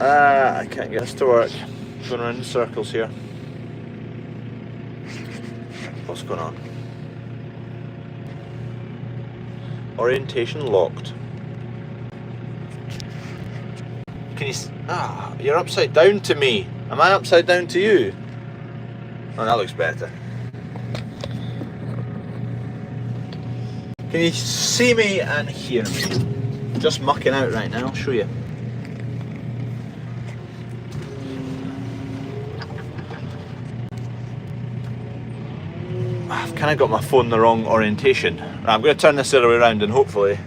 I can't get this to work. Going around in circles here. What's going on? Orientation locked. Can you... you're upside down to me. Am I upside down to you? Oh, that looks better. Can you see me and hear me? Just mucking out right now, I'll show you. I've kind of got my phone the wrong orientation. I'm going to turn this the other way around and hopefully...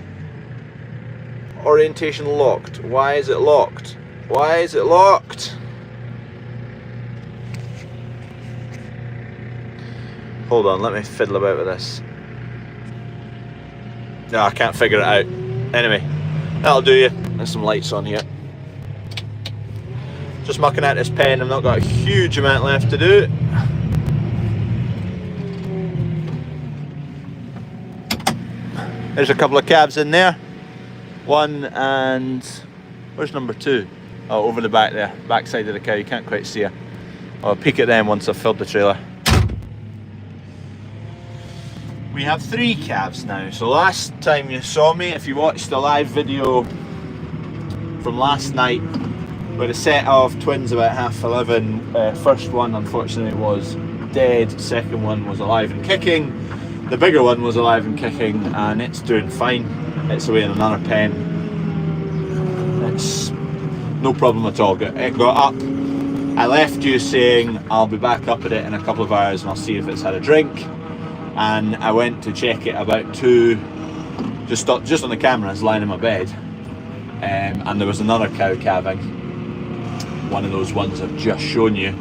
Orientation locked. Why is it locked? Why is it locked? Hold on, let me fiddle about with this. No, I can't figure it out. Anyway, that'll do you. There's some lights on here. Just mucking out this pen. I've not got a huge amount left to do. There's a couple of calves in there. One and... where's number two? Oh, over the back there. Back side of the cow. You can't quite see her. I'll peek at them once I've filled the trailer. We have 3 calves now. So last time you saw me, if you watched the live video from last night, we had a set of twins about 11:30. First one unfortunately was dead. Second one was alive and kicking. The bigger one was alive and kicking, and it's doing fine. It's away in another pen. It's no problem at all. It got up. I left you saying I'll be back up at it in a couple of hours and I'll see if it's had a drink. And I went to check it about 2, just on the cameras, lying in my bed. And there was another cow calving. One of those ones I've just shown you.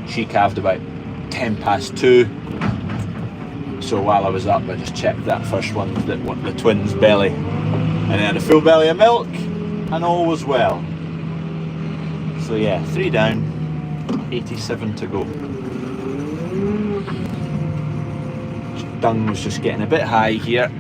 She calved about 2:10. So while I was up, I just checked that first one, the twins' belly. And it had a full belly of milk, and all was well. So yeah, 3 down, 87 to go. Dung was just getting a bit high here.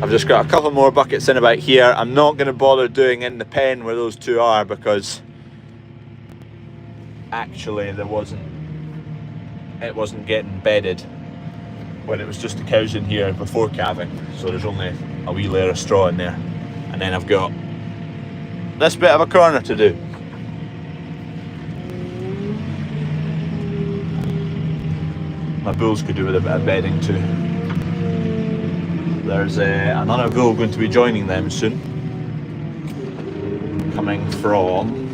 I've just got a couple more buckets in about here. I'm not going to bother doing in the pen where those 2 are because actually it wasn't getting bedded when it was just the cows in here before calving. So there's only a wee layer of straw in there. And then I've got this bit of a corner to do. My bulls could do with a bit of bedding too. There's another bull going to be joining them soon. Coming from...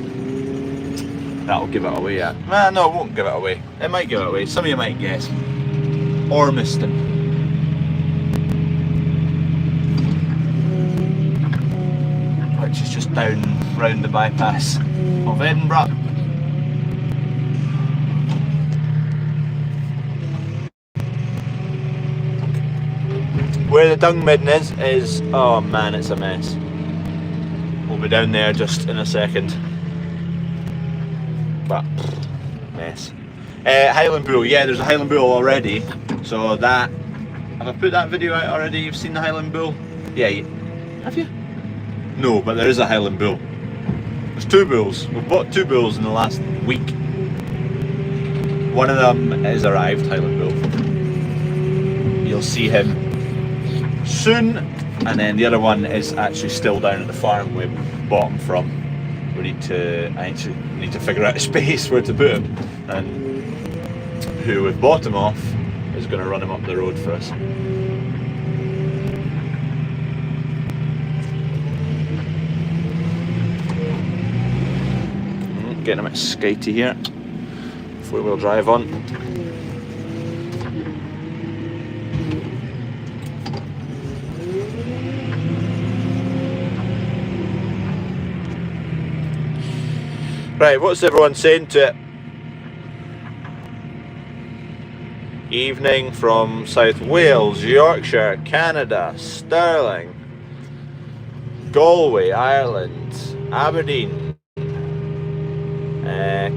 that'll give it away yet. No, it won't give it away. It might give it away. Some of you might guess. Ormiston. Which is just down round the bypass of Edinburgh. Where the dung midden is, oh man, it's a mess. We'll be down there just in a second. But, mess. Highland Bull, yeah, there's a Highland Bull already. So that, have I put that video out already? You've seen the Highland Bull? Yeah, have you? No, but there is a Highland Bull. There's 2 bulls. We've bought 2 bulls in the last week. One of them is arrived, Highland Bull. You'll see him soon, and then the other one is actually still down at the farm we bought him from. I actually need to figure out a space where to put him, and who we've bought him off is going to run him up the road for us. Getting a bit skatey here. 4-wheel drive on. Right, what's everyone saying to it? Evening from South Wales, Yorkshire, Canada, Stirling, Galway, Ireland, Aberdeen,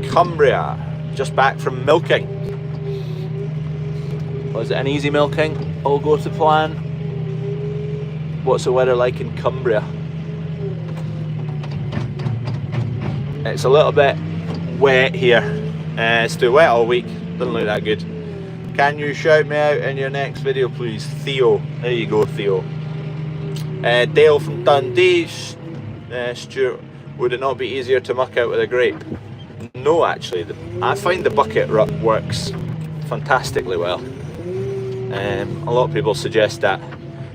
Cumbria, just back from milking. Was it an easy milking? All go to plan. What's the weather like in Cumbria? It's a little bit wet here. It's too wet all week, doesn't look that good. Can you shout me out in your next video please? Theo, there you go Theo. Dale from Dundee, Stuart, would it not be easier to muck out with a grape? No actually, I find the bucket works fantastically well. A lot of people suggest that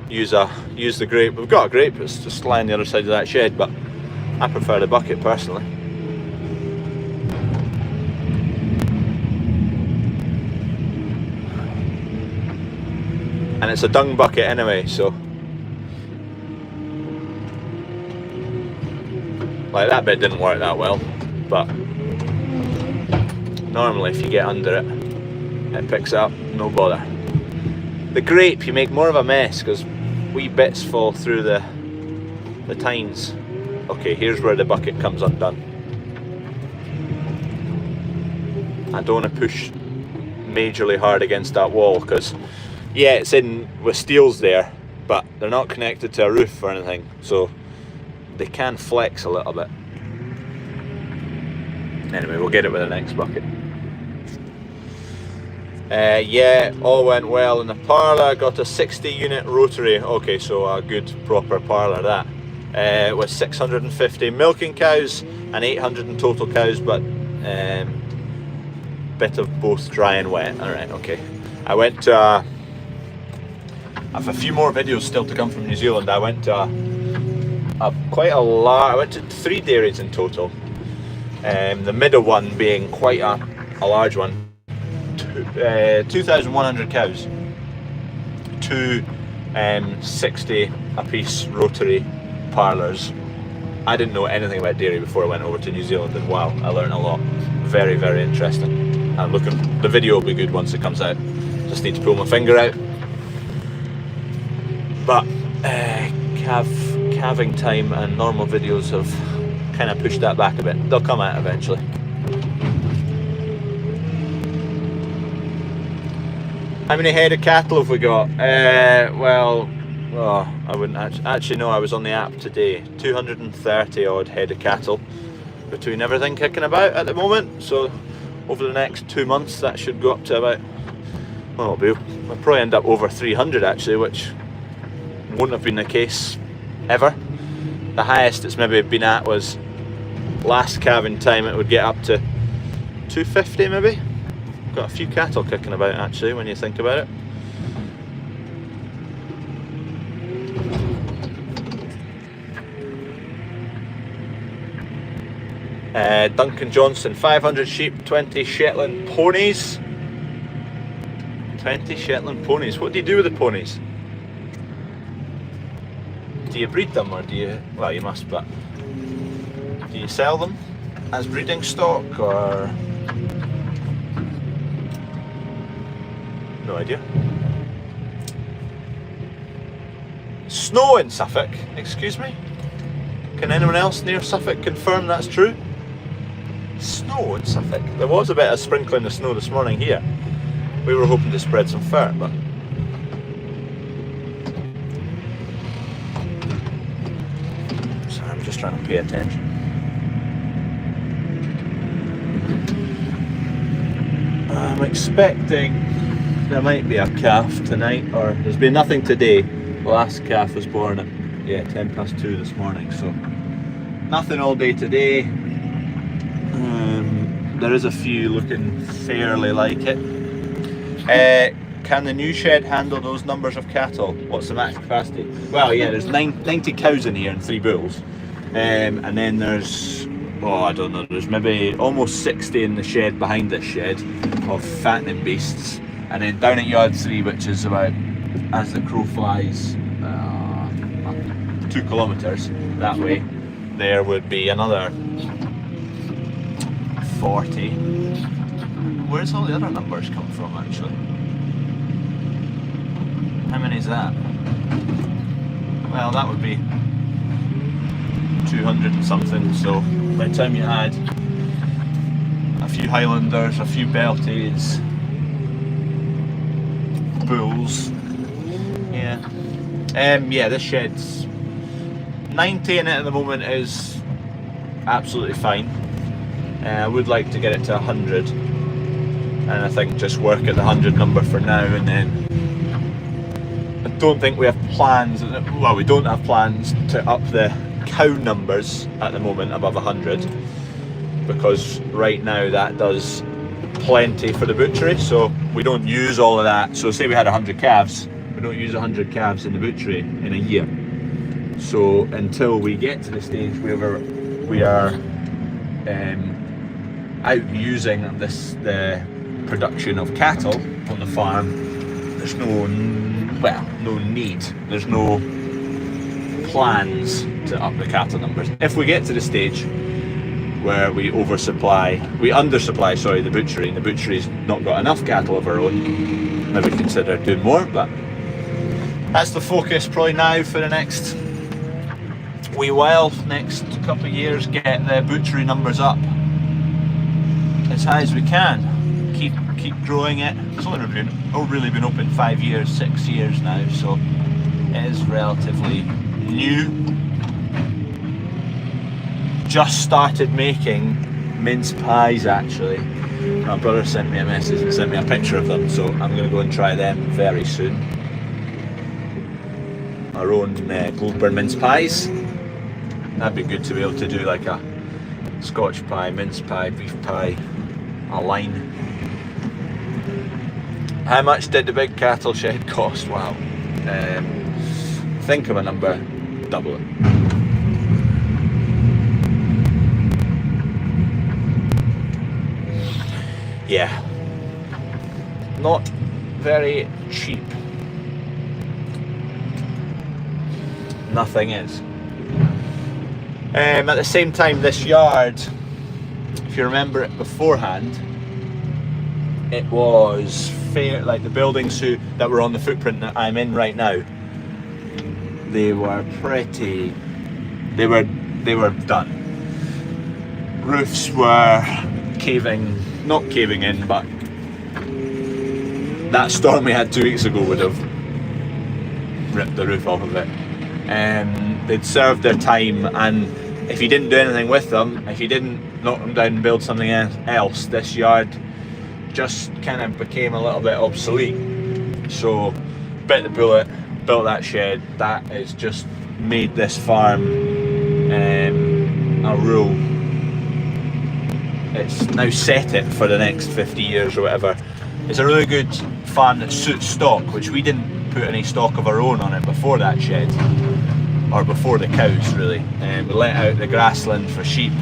use the grape. We've got a grape, it's just lying the other side of that shed, but I prefer the bucket personally. And it's a dung bucket anyway, so like that bit didn't work that well, but normally if you get under it, it picks up, no bother. The grape, you make more of a mess because wee bits fall through the tines. Okay, here's where the bucket comes undone. I don't want to push majorly hard against that wall because yeah, it's in with steels there, but they're not connected to a roof or anything, so they can flex a little bit. Anyway, we'll get it with the next bucket. Yeah, all went well in the parlour. Got a 60 unit rotary. Okay, so a good proper parlour that. With 650 milking cows and 800 in total cows, but bit of both dry and wet. Alright, okay. I went to I have a few more videos still to come from New Zealand. I went to I went to 3 dairies in total. The middle one being quite a large one. 2,100 cows. 2 60 apiece rotary parlours. I didn't know anything about dairy before I went over to New Zealand, and wow, I learned a lot. Very, very interesting. I'm looking, the video will be good once it comes out. Just need to pull my finger out. But calving time and normal videos have kind of pushed that back a bit. They'll come out eventually. How many head of cattle have we got? Well, I wouldn't actually know. I was on the app today. 230 odd head of cattle between everything kicking about at the moment. So over the next 2 months that should go up to about, well, we'll probably end up over 300 actually, which wouldn't have been the case ever. The highest it's maybe been at was last calving time. It would get up to 250 maybe. Got a few cattle kicking about actually when you think about it. Duncan Johnson, 500 sheep, 20 Shetland ponies. 20 Shetland ponies. What do you do with the ponies? Do you breed them or do you, well you must, but do you sell them as breeding stock or? No idea. Snow in Suffolk, excuse me? Can anyone else near Suffolk confirm that's true? Snow in Suffolk. There was a bit of sprinkling of snow this morning here. We were hoping to spread some fur, but sorry, I'm just trying to pay attention. I'm expecting there might be a calf tonight, or there's been nothing today. The last calf was born at 2:10 this morning, so nothing all day today. There is a few looking fairly like it. Can the new shed handle those numbers of cattle? What's the max capacity? Well, yeah, there's 90 cows in here and 3 bulls, and then there's, oh, I don't know, there's maybe almost 60 in the shed behind this shed of fattening beasts. And then down at yard 3, which is about, as the crow flies, 2 kilometres that way, there would be another 40. Where's all the other numbers come from actually? many is that? Well, that would be 200 and something, so by the time you add a few Highlanders, a few Belties, bulls, yeah, this shed's 90 in it at the moment is absolutely fine. I would like to get it to 100, and I think just work at the 100 number for now, and then I don't think we have plans, well, we don't have plans to up the cow numbers at the moment above 100, because right now that does plenty for the butchery, so we don't use all of that. So say we had 100 calves, we don't use 100 calves in the butchery in a year. So until we get to the stage where we are out using the production of cattle on the farm, there's no need, there's no plans to up the cattle numbers. If we get to the stage where we undersupply the butchery, and the butchery's not got enough cattle of our own, maybe consider doing more, but that's the focus probably now for the next wee while, next couple of years, get the butchery numbers up as high as we can. Keep growing it. It's only really been open 5 years, 6 years now, so it is relatively new. Just started making mince pies actually. My brother sent me a message and sent me a picture of them, so I'm going to go and try them very soon. Our own Goldburn mince pies. That'd be good to be able to do like a Scotch pie, mince pie, beef pie, a line. How much did the big cattle shed cost? Wow. Think of a number, double it. Yeah, not very cheap. Nothing is. At the same time, this yard, if you remember it beforehand, it was fair, like the buildings that were on the footprint that I'm in right now, they were done. Roofs were not caving in, but that storm we had 2 weeks ago would have ripped the roof off of it. They'd served their time, and if you didn't do anything with them, if you didn't knock them down and build something else, this yard just kind of became a little bit obsolete. So bit the bullet, built that shed. That has just made this farm a rule. It's now set it for the next 50 years or whatever. It's a really good farm that suits stock, which we didn't put any stock of our own on it before that shed, or before the cows really. We let out the grassland for sheep,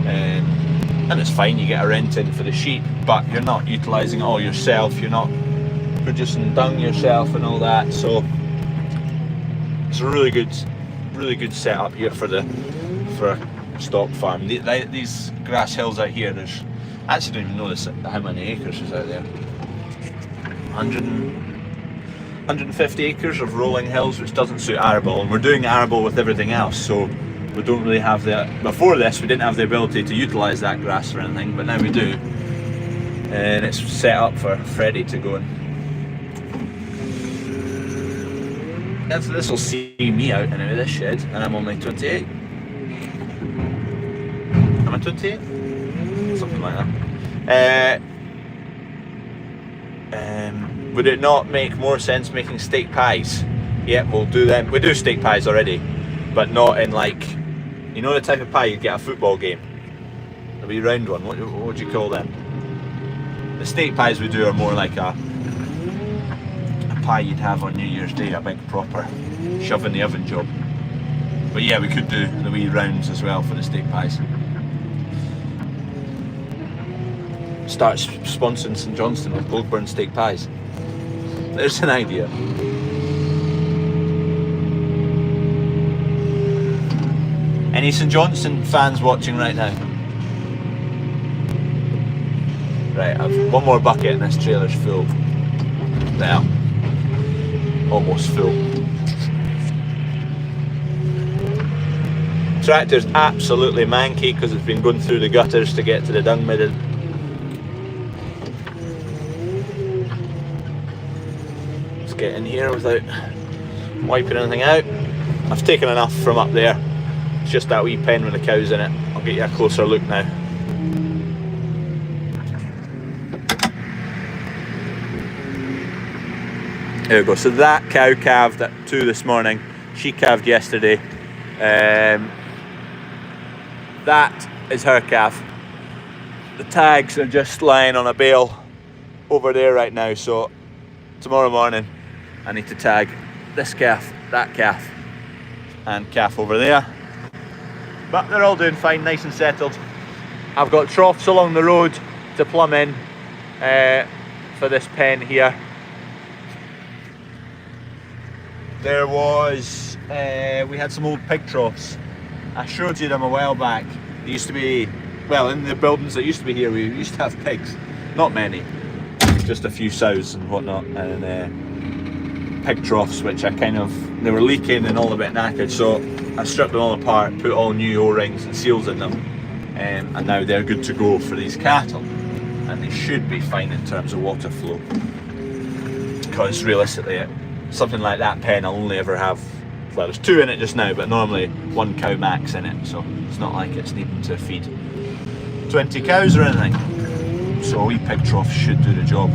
and it's fine, you get a rent in for the sheep, but you're not utilising it all yourself, you're not producing dung yourself and all that, so it's a really good setup here for a stock farm. These grass hills out here, I actually don't even know how many acres is out there. 150 acres of rolling hills, which doesn't suit arable, and we're doing arable with everything else, so we don't really have before this we didn't have the ability to utilise that grass or anything, but now we do, and it's set up for Freddie to go and this will see me out anyway, this shed, and I'm only 28. Am I 28? Something like that. Would it not make more sense making steak pies? Yeah, we'll do them. We do steak pies already, but not in like, you know the type of pie you'd get at a football game? A wee round one, what do you call them? The steak pies we do are more like a pie you'd have on New Year's Day, a big proper shove in the oven job. But yeah, we could do the wee rounds as well for the steak pies. Start sponsoring St Johnston with Goldburn steak pies. There's an idea. Any St Johnston fans watching right now? Right, I've one more bucket and this trailer's full. There. almost full. Tractor's absolutely manky because it's been going through the gutters to get to the dung midden. Let's get in here without wiping anything out. I've taken enough from up there. It's just that wee pen with the cows in it. I'll get you a closer look now. There we go. So that cow calved at 2 this morning. She calved yesterday. That is her calf. The tags are just lying on a bale over there right now. So tomorrow morning I need to tag this calf, that calf, and calf over there. But they're all doing fine, nice and settled. I've got troughs along the road to plumb in for this pen here. There was, we had some old pig troughs. I showed you them a while back. They used to be, well, in the buildings that used to be here, we used to have pigs. Not many, just a few sows and whatnot. And pig troughs, which I they were leaking and all a bit knackered. So I stripped them all apart, put all new O-rings and seals in them. And now they're good to go for these cattle. And they should be fine in terms of water flow. Because realistically, something like that pen I'll only ever have, well, there's 2 in it just now, but normally 1 cow max in it, so it's not like it's needing to feed 20 cows or anything. So a wee pig trough should do the job.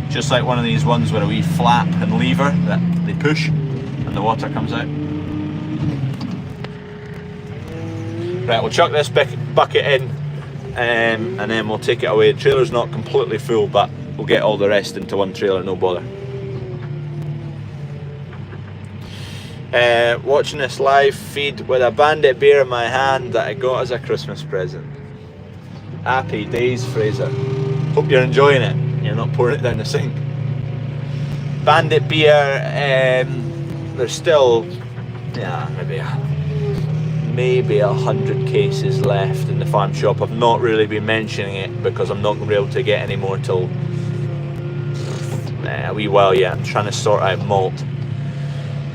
Just like one of these ones with a wee flap and lever that they push and the water comes out. Right, we'll chuck this bucket in and then we'll take it away. The trailer's not completely full, but we'll get all the rest into one trailer, no bother. Watching this live feed with a bandit beer in my hand that I got as a Christmas present. Happy days, Fraser. Hope you're enjoying it. You're not pouring it down the sink. Bandit beer, there's still, yeah, maybe 100 cases left in the farm shop. I've not really been mentioning it because I'm not going to be able to get any more till a wee while yet. I'm trying to sort out malt.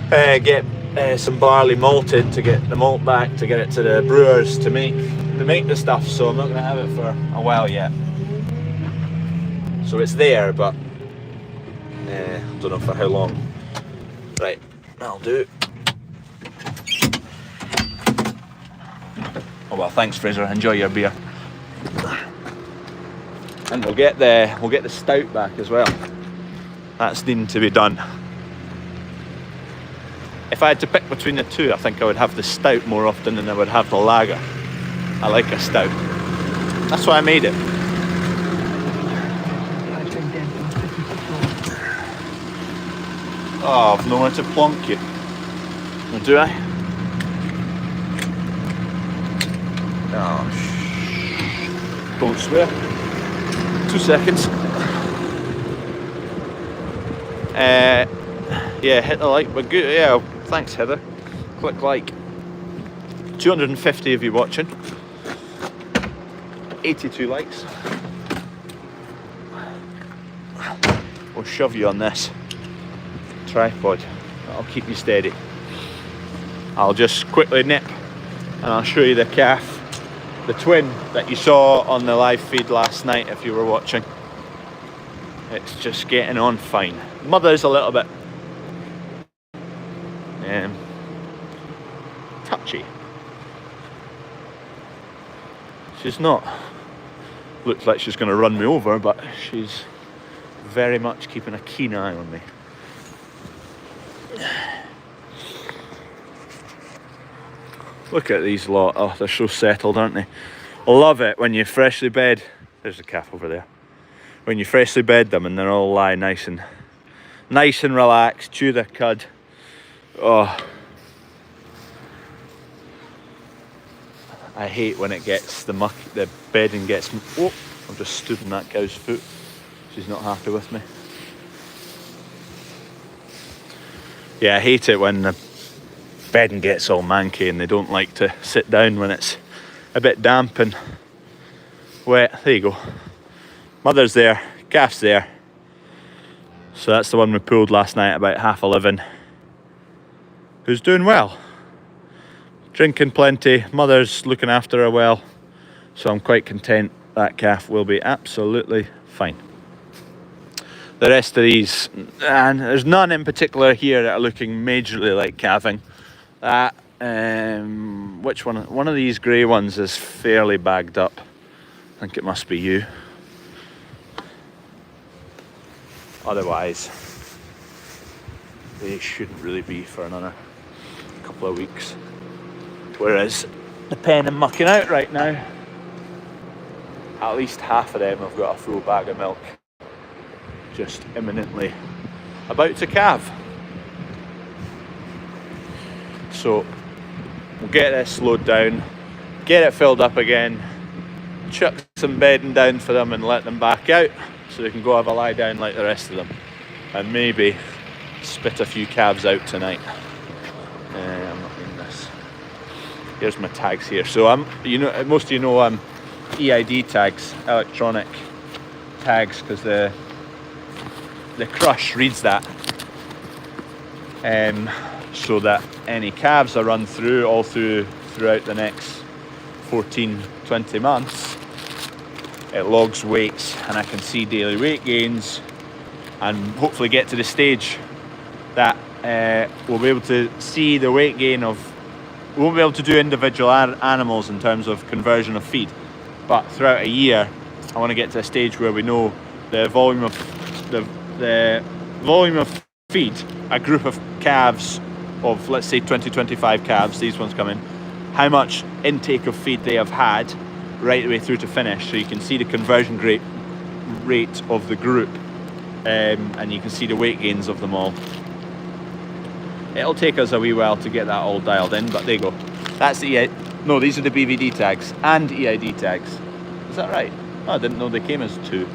Get some barley malted to get the malt back, to get it to the brewers to make the stuff, so I'm not going to have it for a while yet. So it's there, but I don't know for how long. Right, that'll do. Oh well, thanks Fraser, enjoy your beer. And we'll get the stout back as well. That's needing to be done. If I had to pick between the two, I think I would have the stout more often than I would have the lager. I like a stout. That's why I made it. Oh, I've nowhere to plonk you. Well, do I? Oh, don't swear. 2 seconds. Yeah, hit the like, but good. Yeah, thanks Heather. Click like. 250 of you watching. 82 likes. We'll shove you on this tripod. That'll keep you steady. I'll just quickly nip and I'll show you the calf, the twin that you saw on the live feed last night if you were watching. It's just getting on fine. Mother's a little bit touchy. She's not, looks like she's going to run me over, but she's very much keeping a keen eye on me. Look at these lot. Oh, they're so settled, aren't they? I love it when you freshly bed. There's the calf over there. When you freshly bed them and they're all lie nice and relaxed, chew their cud. Oh, I hate when it gets the bedding gets. Oh, I've just stood on that cow's foot. She's not happy with me. Yeah, I hate it when the bedding gets all manky and they don't like to sit down when it's a bit damp and wet. There you go. Mother's there, calf's there. So that's the one we pulled last night about 11:30, who's doing well, drinking plenty, mother's looking after her well, so I'm quite content that calf will be absolutely fine. The rest of these, and there's none in particular here that are looking majorly like calving. That which one of these grey ones is fairly bagged up. I think it must be you. Otherwise, they shouldn't really be for another couple of weeks. Whereas the pen I'm mucking out right now, at least half of them have got a full bag of milk, just imminently about to calve. So we'll get this slowed down, get it filled up again, chuck some bedding down for them and let them back out so they can go have a lie down like the rest of them, and maybe spit a few calves out tonight. I'm not doing this. Here's my tags here. So most of you know I'm EID tags, electronic tags, because the crush reads that, so that any calves I run throughout the next 14-20 months, it logs weights and I can see daily weight gains, and hopefully get to the stage that we'll be able to see the weight gain of. We won't be able to do individual animals in terms of conversion of feed, but throughout a year I want to get to a stage where we know the volume of feed a group of calves of, let's say 20-25 calves, these ones come in, how much intake of feed they have had right the way through to finish, so you can see the conversion rate of the group, and you can see the weight gains of them all. It'll take us a wee while to get that all dialed in, but there you go. That's the no, these are the BVD tags and EID tags. Is that right? Oh, I didn't know they came as two.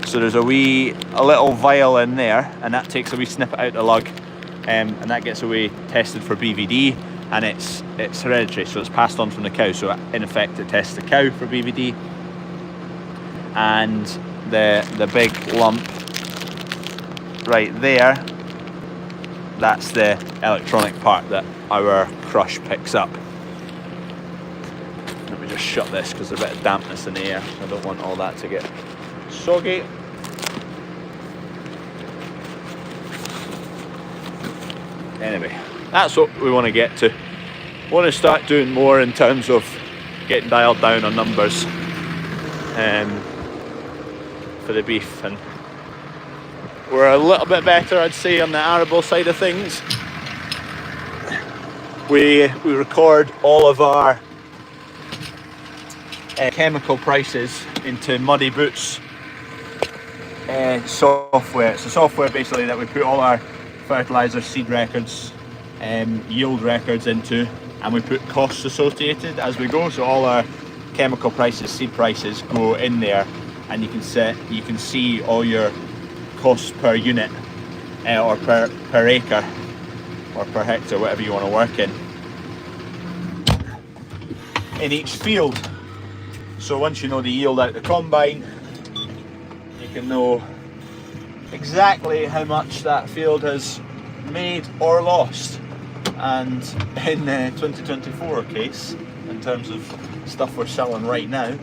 So there's a little vial in there, and that takes a wee snippet out the lug, and that gets away tested for BVD, and it's hereditary, so it's passed on from the cow. So in effect, it tests the cow for BVD, and the big lump right there, that's the electronic part that our crush picks up. Let me just shut this because there's a bit of dampness in the air. I don't want all that to get soggy. Anyway, that's what we want to get to. We want to start doing more in terms of getting dialed down on numbers for the beef, and we're a little bit better, I'd say, on the arable side of things. We record all of our chemical prices into Muddy Boots software. It's a software basically that we put all our fertilizer, seed records, yield records into, and we put costs associated as we go. So all our chemical prices, seed prices go in there, and you can see all your costs per unit, or per acre, or per hectare, whatever you want to work in each field. So once you know the yield out the combine, you can know exactly how much that field has made or lost. And in the 2024 case, in terms of stuff we're selling right now,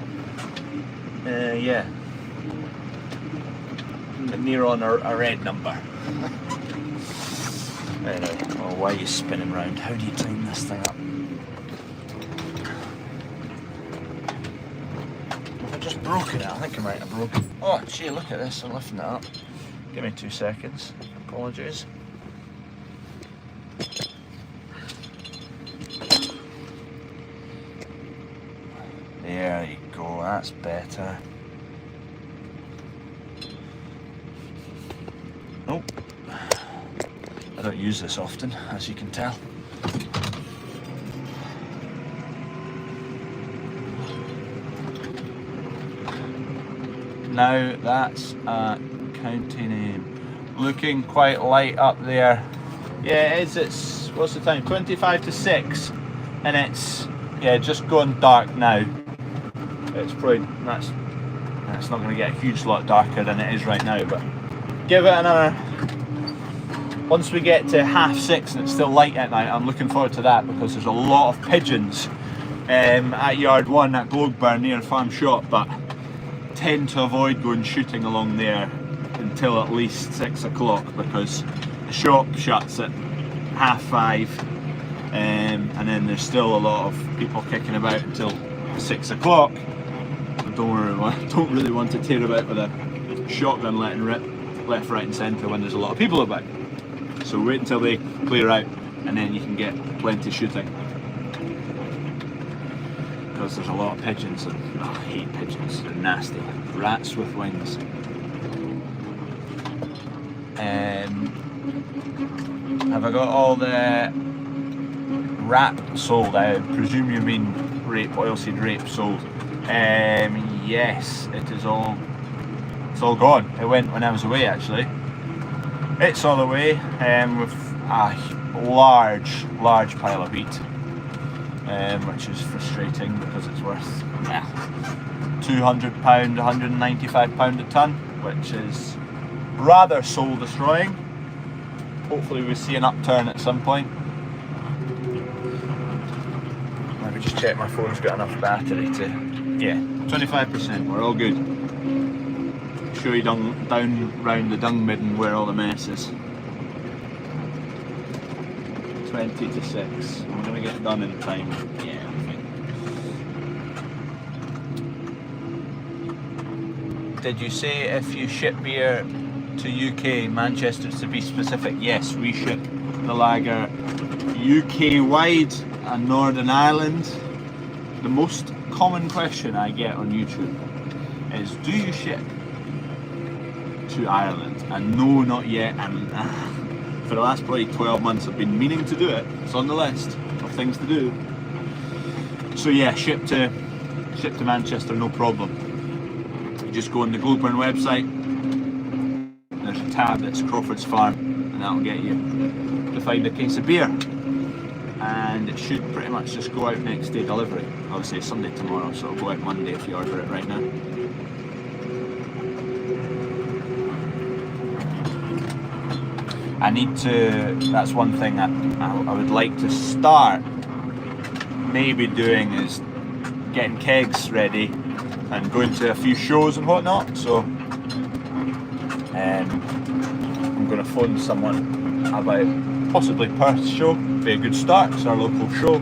yeah, near on a red number. Anyway, oh, why are you spinning round? How do you time this thing up? Have I just broken it? I think I might have broken. Oh, gee, look at this. I'm lifting it up. Give me 2 seconds. Apologies. There you go. That's better. Nope. I don't use this often, as you can tell. Now that's a county name. Looking quite light up there. Yeah, it is. It's, what's the time? 25 to 6, and it's, yeah, just going dark now. It's probably, that's not going to get a huge lot darker than it is right now, but give it another. Once we get to 6:30 and it's still light at night, I'm looking forward to that because there's a lot of pigeons at yard 1 at Globeburn near Farm Shop, but tend to avoid going shooting along there until at least 6 o'clock because the shop shuts at 5:30, and then there's still a lot of people kicking about until 6 o'clock. I don't really want to tear about with a shotgun letting rip left, right and centre when there's a lot of people about. So wait until they clear out and then you can get plenty shooting. Because there's a lot of pigeons and I hate pigeons, they're nasty. Rats with wings. Have I got all the wrap sold? I presume you mean rape, oilseed rape sold. Yes, it's all gone. It went when I was away actually. It's all away with a large pile of wheat, which is frustrating because it's worth £200, £195 a tonne, which is rather soul destroying. Hopefully we see an upturn at some point. Let me just check my phone's got enough battery to, 25%, we're all good. Show you down round the dung midden where all the mess is. 20 to 6. I'm going to get done in time. Yeah, I think. Did you say if you ship beer to UK, Manchester to be specific? Yes, we ship the lager UK wide and Northern Ireland. The most common question I get on YouTube is, do you ship to Ireland? And no, not yet. And for the last probably 12 months I've been meaning to do it. It's on the list of things to do. So yeah, ship to Manchester, no problem. You just go on the Globeburn website. There's a tab that's CrawfordsFarm, and that'll get you to find a case of beer. And it should pretty much just go out next day delivery. Obviously it's Sunday tomorrow, so it'll go out Monday if you order it right now. I need to, that's one thing that I would like to start maybe doing, is getting kegs ready and going to a few shows and whatnot. So I'm going to phone someone about possibly Perth show. Be a good start, it's our local show.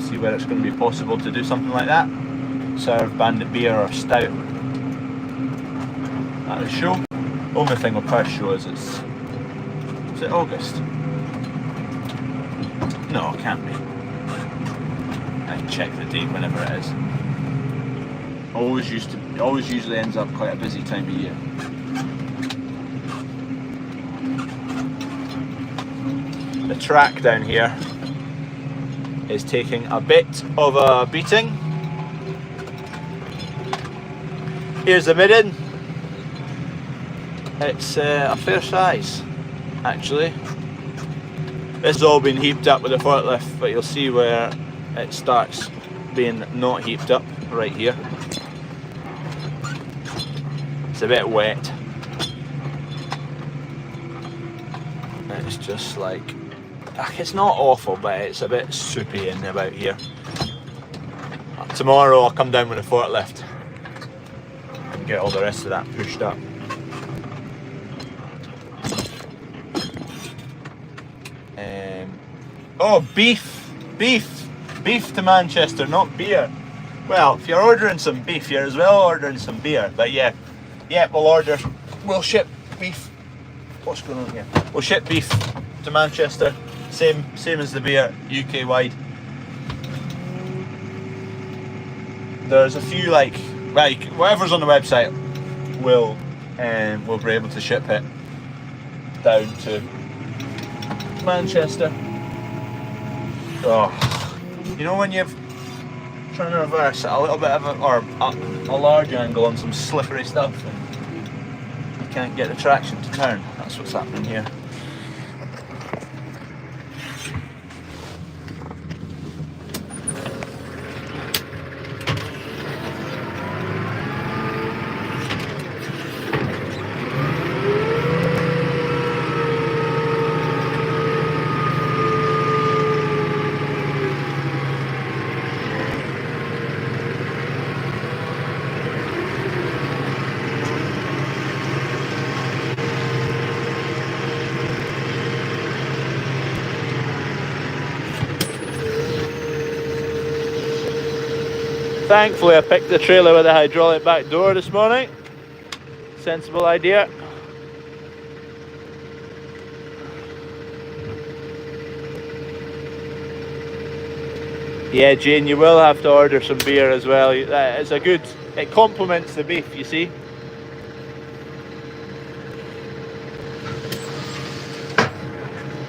See whether it's going to be possible to do something like that. Serve bandit beer or stout at the show. Only thing with Perth show is is it August? No, it can't be. I can check the date whenever it is. Always usually ends up quite a busy time of year. The track down here is taking a bit of a beating. Here's the midden. It's a fair size, actually. This has all been heaped up with a forklift, but you'll see where it starts being not heaped up, right here. It's a bit wet. It's just like, it's not awful, but it's a bit soupy in about here. Tomorrow I'll come down with a forklift and get all the rest of that pushed up. Oh, beef to Manchester, not beer. Well, if you're ordering some beef, you're as well ordering some beer. But yeah, we'll ship beef. What's going on here? We'll ship beef to Manchester, same as the beer, UK wide. There's a few like whatever's on the website, we'll be able to ship it down to Manchester. Oh, you know when you're trying to reverse a little bit of a large angle on some slippery stuff and you can't get the traction to turn? That's what's happening here. Thankfully I picked the trailer with a hydraulic back door this morning. Sensible idea. Yeah, Jane, you will have to order some beer as well. It's a good, it complements the beef, you see.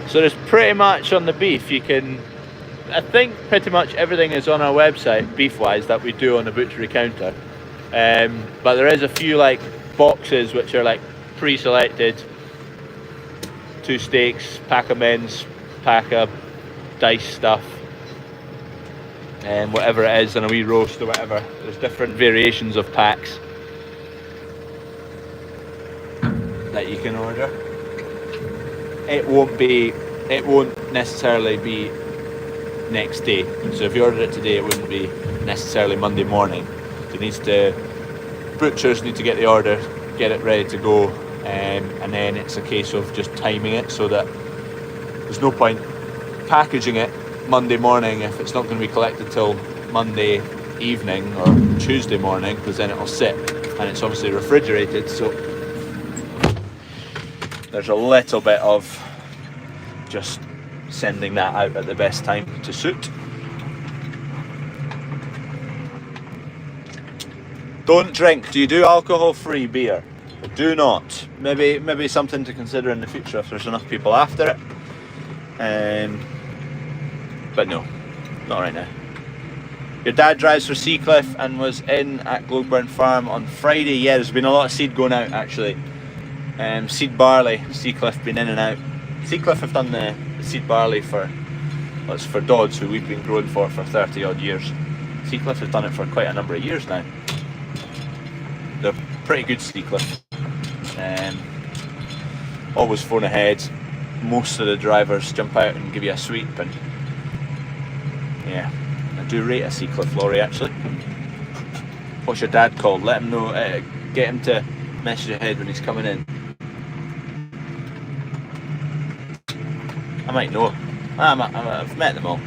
So there's pretty much on the beef, you can, I think pretty much everything is on our website, beef-wise, that we do on the butchery counter. But there is a few like boxes which are like pre-selected. 2 steaks, pack of mince, pack of diced stuff. Whatever it is, and a wee roast or whatever. There's different variations of packs that you can order. It won't necessarily be next day. So if you ordered it today, it wouldn't be necessarily Monday morning. Butchers need to get the order, get it ready to go, and then it's a case of just timing it so that there's no point packaging it Monday morning if it's not going to be collected till Monday evening or Tuesday morning, because then it'll sit and it's obviously refrigerated, so there's a little bit of just sending that out at the best time to suit. Don't drink. Do you do alcohol-free beer? Do not. Maybe something to consider in the future if there's enough people after it. But no, not right now. Your dad drives for Seacliff and was in at CrawfordsFarm on Friday. Yeah, there's been a lot of seed going out actually. Seed barley, Seacliff been in and out. Seacliff have done the seed barley for Dodds, who we've been growing for 30 odd years. Seacliff has done it for quite a number of years now. They're pretty good, Seacliff. Always phone ahead. Most of the drivers jump out and give you a sweep, and yeah, I do rate a Seacliff lorry actually. What's your dad called? Let him know, get him to message ahead when he's coming in. I might know. I've met them all.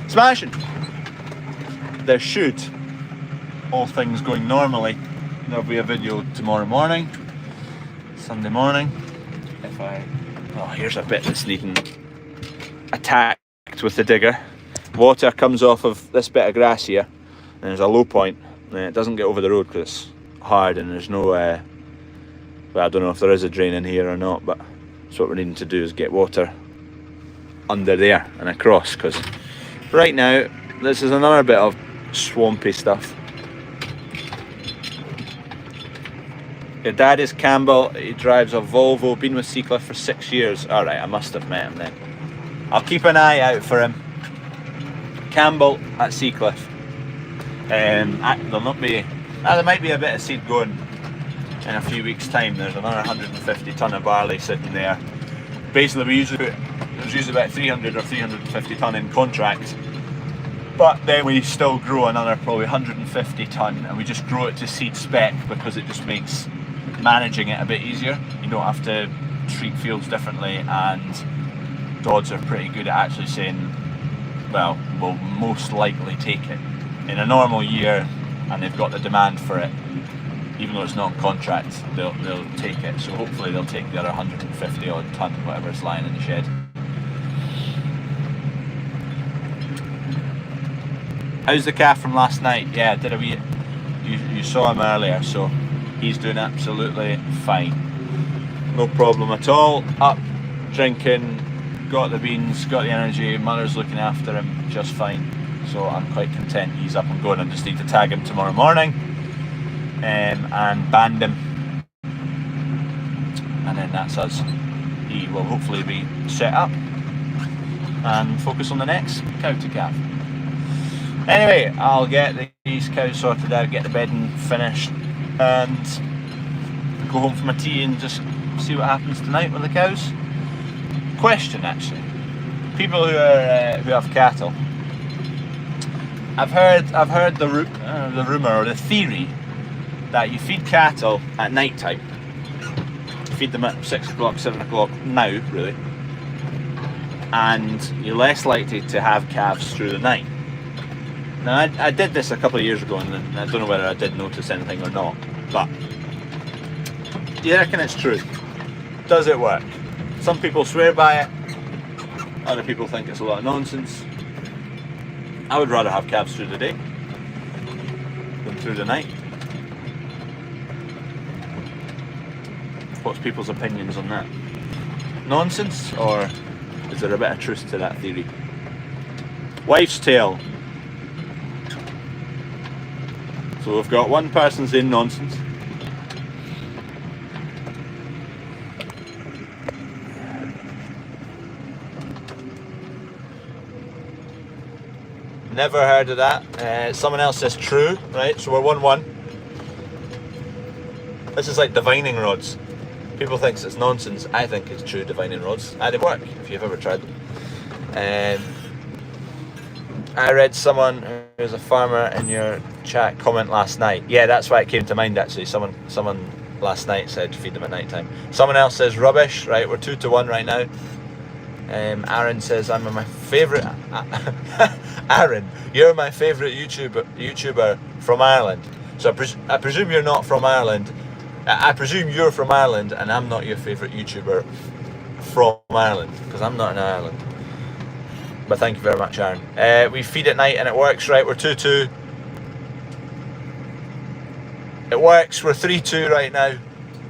Smashing! There should, all things going normally, there'll be a video tomorrow morning, Sunday morning. Oh, here's a bit that's needing attacked with the digger. Water comes off of this bit of grass here, and there's a low point, and it doesn't get over the road because it's hard and there's no, well, I don't know if there is a drain in here or not, but so what we're needing to do is get water under there and across, because right now this is another bit of swampy stuff. Your dad is Campbell, he drives a Volvo, been with Seacliff for 6 years. Alright, I must have met him then. I'll keep an eye out for him. Campbell at Seacliff. There might be a bit of seed going in a few weeks' time. There's another 150 tonne of barley sitting there. Basically, there's usually about 300 or 350 tonne in contract, but then we still grow another probably 150 tonne, and we just grow it to seed spec because it just makes managing it a bit easier. You don't have to treat fields differently, and Dodds are pretty good at actually saying, well, we'll most likely take it in a normal year, and they've got the demand for it, even though it's not contract, they'll take it. So hopefully they'll take the other 150 odd tonne, whatever's lying in the shed. How's the calf from last night? Yeah, did a wee, you saw him earlier, so he's doing absolutely fine. No problem at all. Up, drinking, got the beans, got the energy, mother's looking after him just fine. So I'm quite content he's up and going. I just need to tag him tomorrow morning and band him, and then that's us. He will hopefully be set up and focus on the next cow to calf. Anyway, I'll get these cows sorted out, get the bedding finished, and go home for my tea and just see what happens tonight with the cows. Question actually, people who have cattle. I've heard the rumour or the theory that you feed cattle at night time. You feed them at 6 o'clock, 7 o'clock now, really. and you're less likely to have calves through the night. Now, I did this a couple of years ago, and I don't know whether I did notice anything or not, but do you reckon it's true? Does it work? Some people swear by it, other people think it's a lot of nonsense. I would rather have calves through the day than through the night. What's people's opinions on that? Nonsense, or is there a bit of truth to that theory? Wife's tale. So we've got one person saying nonsense. Never heard of that. Someone else says true, right? So we're 1-1. This is like divining rods. People think it's nonsense. I think it's true divining rods. They work if you've ever tried them. I read someone who's a farmer in your chat comment last night. Yeah, that's why it came to mind actually. Someone last night said feed them at night time. Someone else says rubbish. Right, we're 2-1 right now. Aaron says I'm my favourite. Aaron, you're my favourite YouTuber from Ireland. So I presume you're not from Ireland. I presume you're from Ireland, and I'm not your favourite YouTuber from Ireland because I'm not in Ireland. But thank you very much, Aaron. We feed at night and it works, right? We're 2-2. It works. We're 3-2 right now.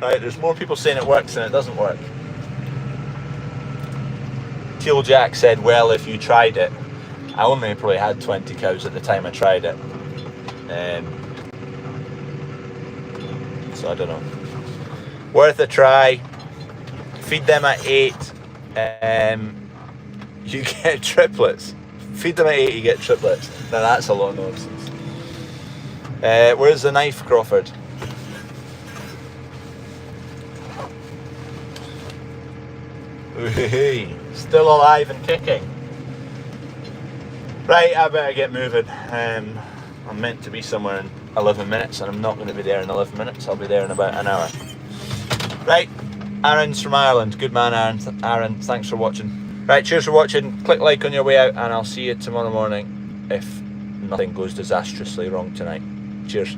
Right? There's more people saying it works than it doesn't work. Teal Jack said, well, if you tried it. I only probably had 20 cows at the time I tried it. So I don't know. Worth a try. Feed them at 8. You get triplets. Feed them at 8, you get triplets. Now that's a lot of nonsense. Where's the knife, Crawford? Still alive and kicking. Right, I better get moving. I'm meant to be somewhere in 11 minutes and I'm not going to be there in 11 minutes. I'll be there in about an hour. Right, Aaron's from Ireland. Good man, Aaron. Aaron, thanks for watching. Right, cheers for watching. Click like on your way out and I'll see you tomorrow morning if nothing goes disastrously wrong tonight. Cheers.